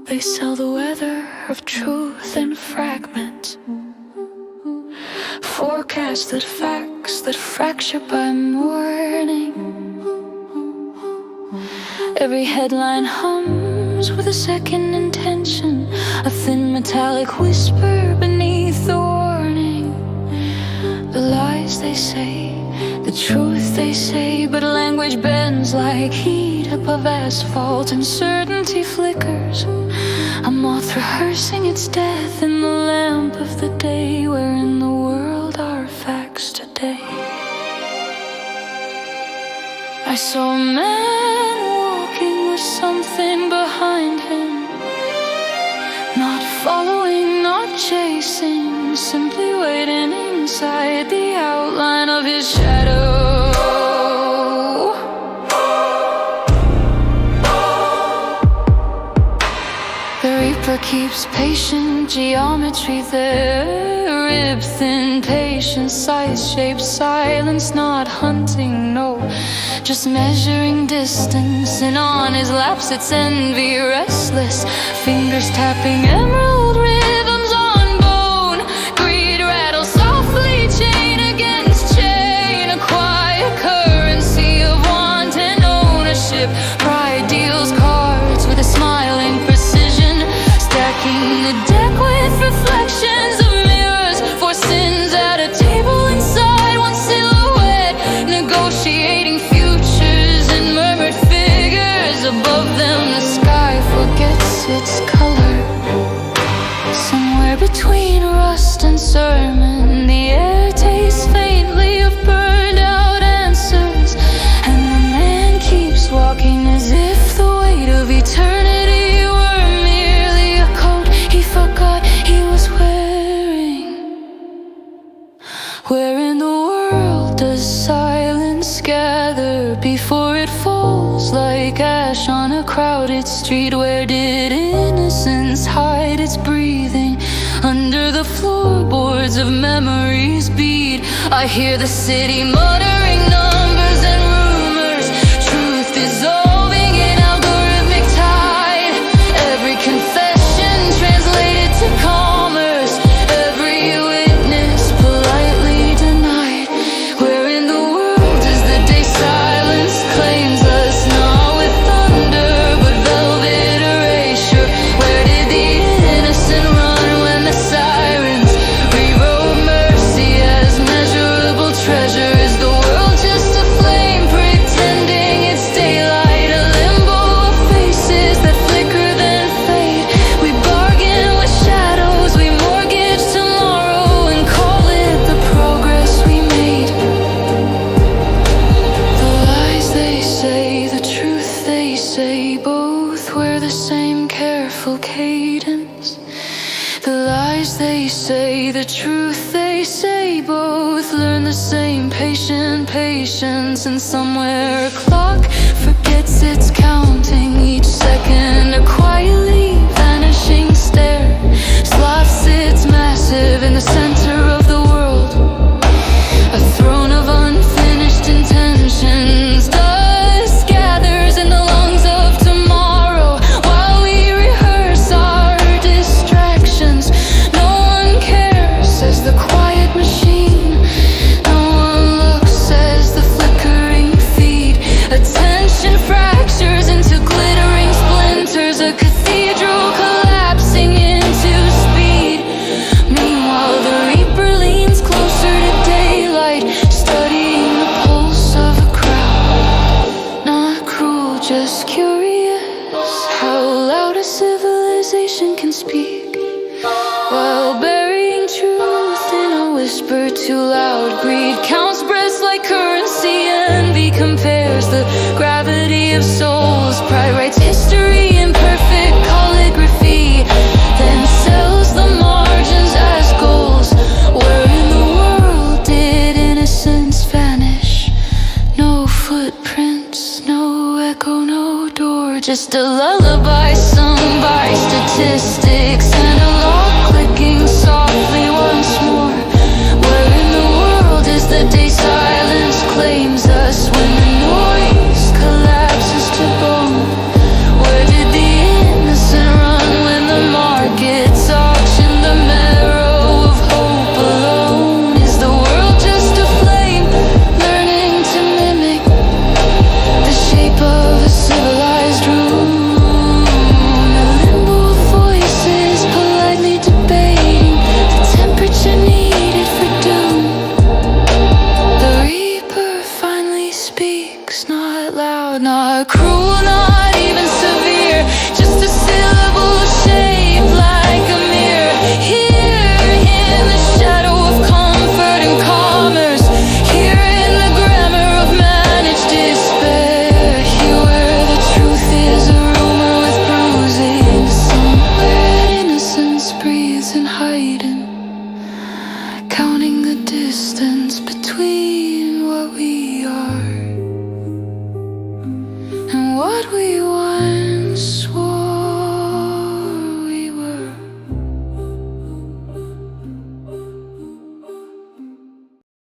They sell the weather of truth in fragments, forecasted facts that fracture by morning. Every headline hums with a second intention, a thin metallic whisper beneath the warning. The lies they say, the truth they say, but language bends like heat above asphalt, and certainty flickers. A moth rehearsing its death in the lamp of the day. Where in the world are facts today? I saw a man walking with something behind him, not following, not chasing, simply waiting inside the outline of his shadow. The reaper keeps patient geometry there, rib-thin patience, size-shaped silence, not hunting, no, just measuring distance. And on his laps it's envy, restless fingers tapping emerald rhythms on bone. Greed rattles softly, chain against chain, a quiet currency of want and ownership. Pride deals cards with a smiling precision, stacking the deck with reflections of mirrors for sins at a table inside one silhouette, negotiating futures and murmured figures. Above them the sky forgets its color. Somewhere between rust and sermon, the air tastes faintly of burned out answers, and the man keeps walking as if the weight of eternity were merely a coat he forgot he was wearing. Where in the world does silence gather before it falls like ash on a crowded street? Where did innocence hide its breathing under the floorboards of memories beat? I hear the city muttering numbers and rumors, truth dissolving in algorithmic tide. Every confession translated to commerce, every witness politely denied. Where in the world is the day silence claims us, not with thunder but velvet erasure? Where did the innocent run when the sirens rewrote mercy as measurable treasure? Is the world just a flame pretending it's daylight, a limbo of faces that flicker then fade? We bargain with shadows, we mortgage tomorrow and call it the progress we made. The lies they say, the truth they say, both wear the same careful cadence. The lies they say, the truth they say, both learn the same patient patience. And somewhere a clock forgets its counting, each second a quietly vanishing stare. Sloth sits massive in the center of the world, a throne of unfinished intentions. Dust gathers in the lungs of tomorrow while we rehearse our distractions. No one cares, says the quiet machine. No one looks, says the flickering feed. Attention fractures into glittering splinters, a cathedral collapsing into speed. Meanwhile the reaper leans closer to daylight, studying the pulse of a crowd. Not cruel, just curious how loud a civilization can speak while burying truth in a whisper too loud. Greed counts breaths like currency, envy compares the gravity of souls. Pride writes history in perfect calligraphy, then sells the margins as goals. Where in the world did innocence vanish? No footprints, no echo, no door, just a lullaby sung by statistics and a lock clicking